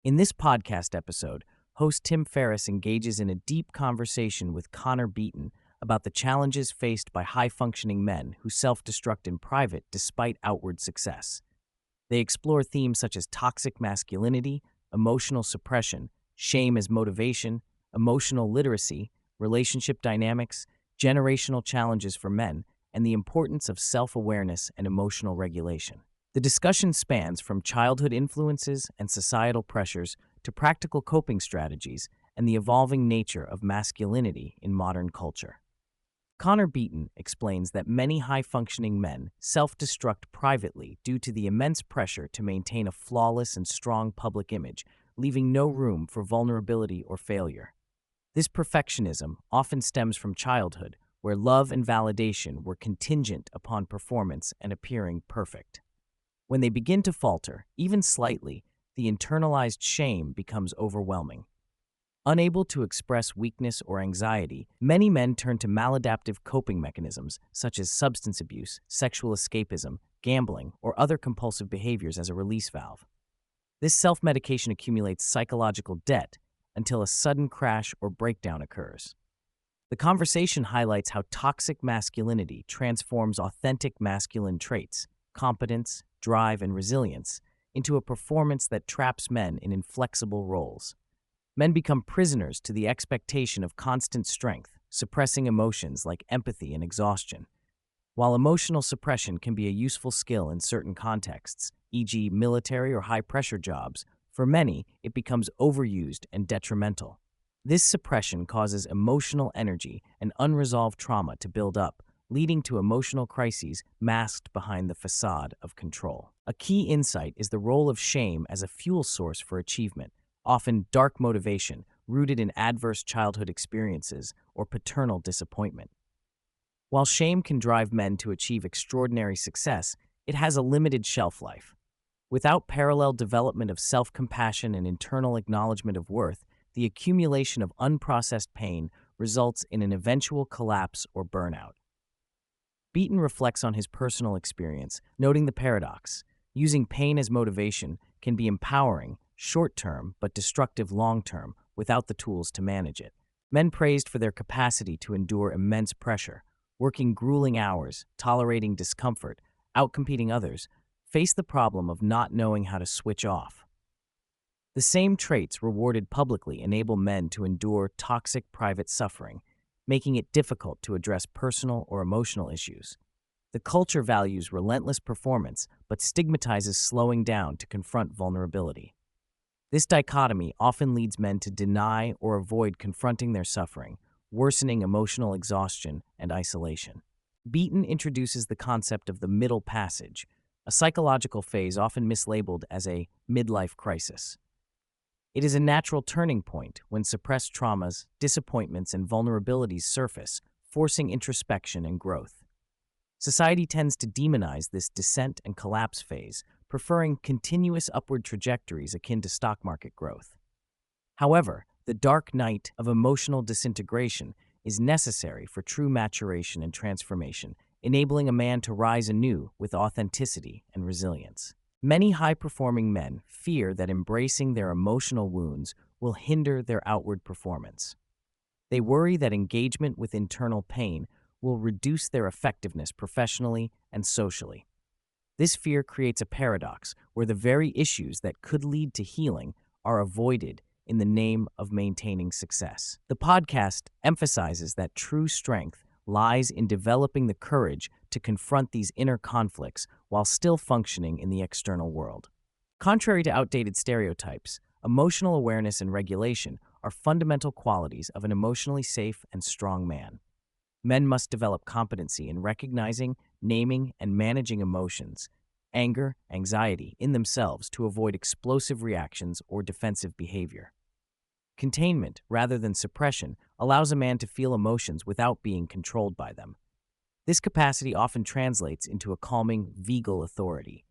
In this podcast episode, host Tim Ferriss engages in a deep conversation with Connor Beaton about the challenges faced by high-functioning men who self-destruct in private despite outward success. They explore themes such as toxic masculinity, emotional suppression, shame as motivation, emotional literacy, relationship dynamics, generational challenges for men, and the importance of self-awareness and emotional regulation. The discussion spans from childhood influences and societal pressures to practical coping strategies and the evolving nature of masculinity in modern culture. Connor Beaton explains that many high-functioning men self-destruct privately due to the immense pressure to maintain a flawless and strong public image, leaving no room for vulnerability or failure. This perfectionism often stems from childhood, where love and validation were contingent upon performance and appearing perfect. When they begin to falter, even slightly, the internalized shame becomes overwhelming. Unable to express weakness or anxiety, many men turn to maladaptive coping mechanisms such as substance abuse, sexual escapism, gambling, or other compulsive behaviors as a release valve. This self-medication accumulates psychological debt until a sudden crash or breakdown occurs. The conversation highlights how toxic masculinity transforms authentic masculine traits, competence, drive, and resilience into a performance that traps men in inflexible roles. Men become prisoners to the expectation of constant strength, suppressing emotions like empathy and exhaustion. While emotional suppression can be a useful skill in certain contexts, e.g. military or high-pressure jobs, for many it becomes overused and detrimental. This suppression causes emotional energy and unresolved trauma to build up, leading to emotional crises masked behind the facade of control. A key insight is the role of shame as a fuel source for achievement, often dark motivation rooted in adverse childhood experiences or paternal disappointment. While shame can drive men to achieve extraordinary success, it has a limited shelf life. Without parallel development of self-compassion and internal acknowledgement of worth, the accumulation of unprocessed pain results in an eventual collapse or burnout. Beaton reflects on his personal experience, noting the paradox. Using pain as motivation can be empowering, short-term, but destructive long-term, without the tools to manage it. Men praised for their capacity to endure immense pressure, working grueling hours, tolerating discomfort, outcompeting others, face the problem of not knowing how to switch off. The same traits rewarded publicly enable men to endure toxic private suffering, making it difficult to address personal or emotional issues. The culture values relentless performance but stigmatizes slowing down to confront vulnerability. This dichotomy often leads men to deny or avoid confronting their suffering, worsening emotional exhaustion and isolation. Beaton introduces the concept of the middle passage, a psychological phase often mislabeled as a midlife crisis. It is a natural turning point when suppressed traumas, disappointments, and vulnerabilities surface, forcing introspection and growth. Society tends to demonize this descent and collapse phase, preferring continuous upward trajectories akin to stock market growth. However, the dark night of emotional disintegration is necessary for true maturation and transformation, enabling a man to rise anew with authenticity and resilience. Many high-performing men fear that embracing their emotional wounds will hinder their outward performance. They worry that engagement with internal pain will reduce their effectiveness professionally and socially. This fear creates a paradox where the very issues that could lead to healing are avoided in the name of maintaining success. The podcast emphasizes that true strength lies in developing the courage to confront these inner conflicts while still functioning in the external world. Contrary to outdated stereotypes, emotional awareness and regulation are fundamental qualities of an emotionally safe and strong man. Men must develop competency in recognizing, naming, and managing emotions, anger, anxiety, in themselves to avoid explosive reactions or defensive behavior. Containment, rather than suppression, allows a man to feel emotions without being controlled by them. This capacity often translates into a calming, vigal authority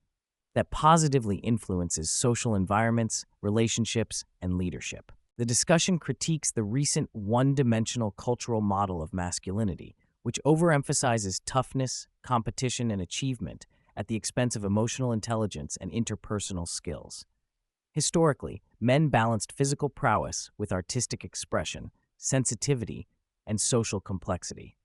that positively influences social environments, relationships, and leadership. The discussion critiques the recent one-dimensional cultural model of masculinity, which overemphasizes toughness, competition, and achievement at the expense of emotional intelligence and interpersonal skills. Historically, men balanced physical prowess with artistic expression, sensitivity, and social complexity.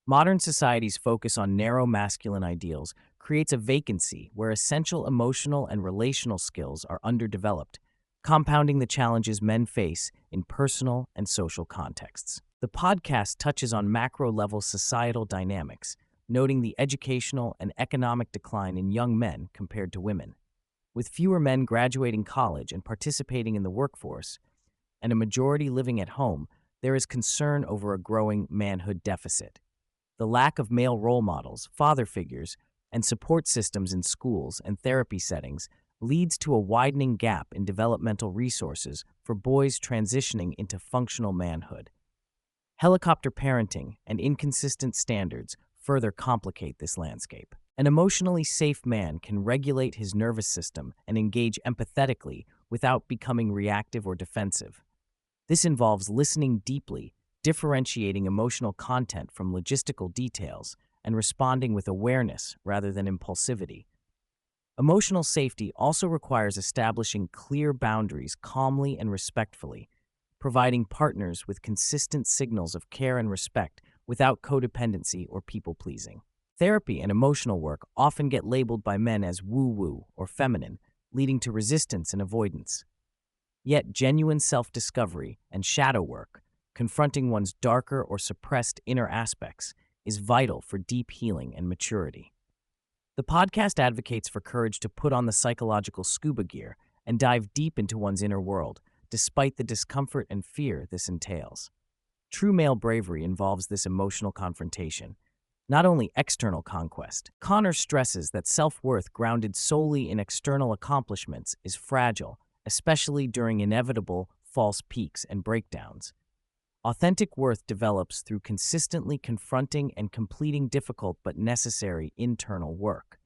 Modern society's focus on narrow masculine ideals creates a vacancy where essential emotional and relational skills are underdeveloped, compounding the challenges men face in personal and social contexts. The podcast touches on macro-level societal dynamics, noting the educational and economic decline in young men compared to women. With fewer men graduating college and participating in the workforce, and a majority living at home, there is concern over a growing manhood deficit. The lack of male role models, father figures, and support systems in schools and therapy settings leads to a widening gap in developmental resources for boys transitioning into functional manhood. Helicopter parenting and inconsistent standards further complicate this landscape. An emotionally safe man can regulate his nervous system and engage empathetically without becoming reactive or defensive. This involves listening deeply, differentiating emotional content from logistical details, and responding with awareness rather than impulsivity. Emotional safety also requires establishing clear boundaries calmly and respectfully, providing partners with consistent signals of care and respect without codependency or people-pleasing. Therapy and emotional work often get labeled by men as woo-woo or feminine, leading to resistance and avoidance. Yet genuine self-discovery and shadow work, confronting one's darker or suppressed inner aspects, is vital for deep healing and maturity. The podcast advocates for courage to put on the psychological scuba gear and dive deep into one's inner world, despite the discomfort and fear this entails. True male bravery involves this emotional confrontation, not only external conquest. Connor stresses that self-worth grounded solely in external accomplishments is fragile, especially during inevitable false peaks and breakdowns. Authentic worth develops through consistently confronting and completing difficult but necessary internal work.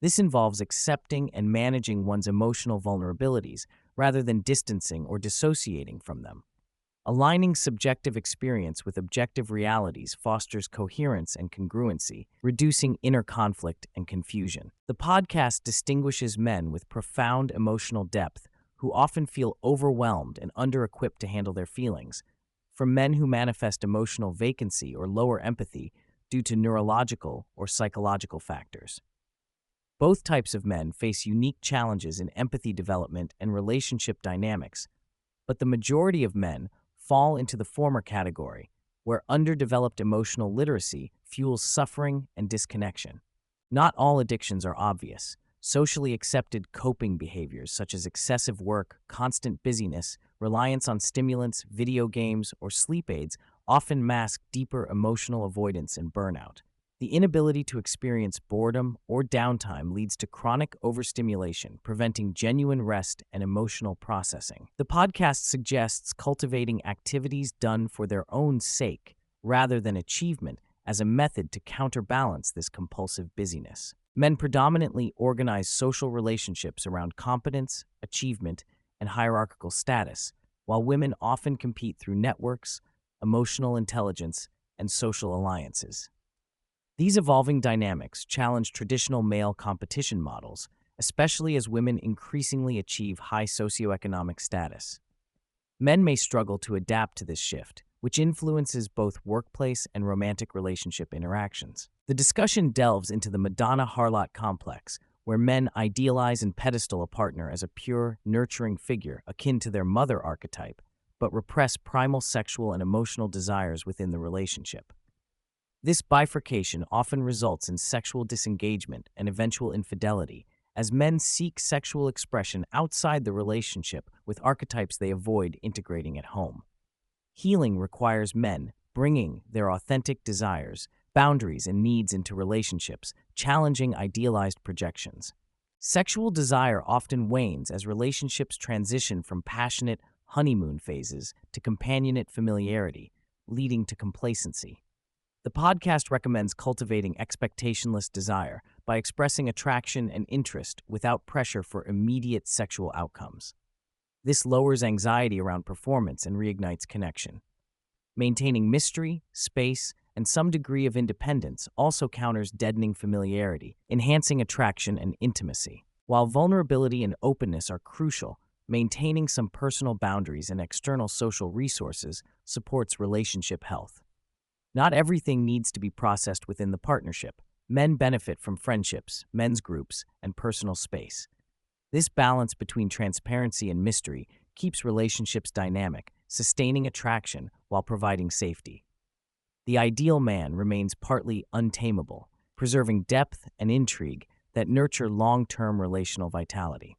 This involves accepting and managing one's emotional vulnerabilities rather than distancing or dissociating from them. Aligning subjective experience with objective realities fosters coherence and congruency, reducing inner conflict and confusion. The podcast distinguishes men with profound emotional depth who often feel overwhelmed and under-equipped to handle their feelings, from men who manifest emotional vacancy or lower empathy due to neurological or psychological factors. Both types of men face unique challenges in empathy development and relationship dynamics, but the majority of men fall into the former category, where underdeveloped emotional literacy fuels suffering and disconnection. Not all addictions are obvious. Socially accepted coping behaviors such as excessive work, constant busyness, reliance on stimulants, video games, or sleep aids often mask deeper emotional avoidance and burnout. The inability to experience boredom or downtime leads to chronic overstimulation, preventing genuine rest and emotional processing. The podcast suggests cultivating activities done for their own sake rather than achievement as a method to counterbalance this compulsive busyness. Men predominantly organize social relationships around competence, achievement, and hierarchical status, while women often compete through networks, emotional intelligence, and social alliances. These evolving dynamics challenge traditional male competition models, especially as women increasingly achieve high socioeconomic status. Men may struggle to adapt to this shift, which influences both workplace and romantic relationship interactions. The discussion delves into the Madonna-Harlot complex, where men idealize and pedestal a partner as a pure, nurturing figure akin to their mother archetype, but repress primal sexual and emotional desires within the relationship. This bifurcation often results in sexual disengagement and eventual infidelity, as men seek sexual expression outside the relationship with archetypes they avoid integrating at home. Healing requires men bringing their authentic desires, boundaries, and needs into relationships, challenging idealized projections. Sexual desire often wanes as relationships transition from passionate honeymoon phases to companionate familiarity, leading to complacency. The podcast recommends cultivating expectationless desire by expressing attraction and interest without pressure for immediate sexual outcomes. This lowers anxiety around performance and reignites connection. Maintaining mystery, space, and some degree of independence also counters deadening familiarity, enhancing attraction and intimacy. While vulnerability and openness are crucial, maintaining some personal boundaries and external social resources supports relationship health. Not everything needs to be processed within the partnership. Men benefit from friendships, men's groups, and personal space. This balance between transparency and mystery keeps relationships dynamic, sustaining attraction while providing safety. The ideal man remains partly untamable, preserving depth and intrigue that nurture long-term relational vitality.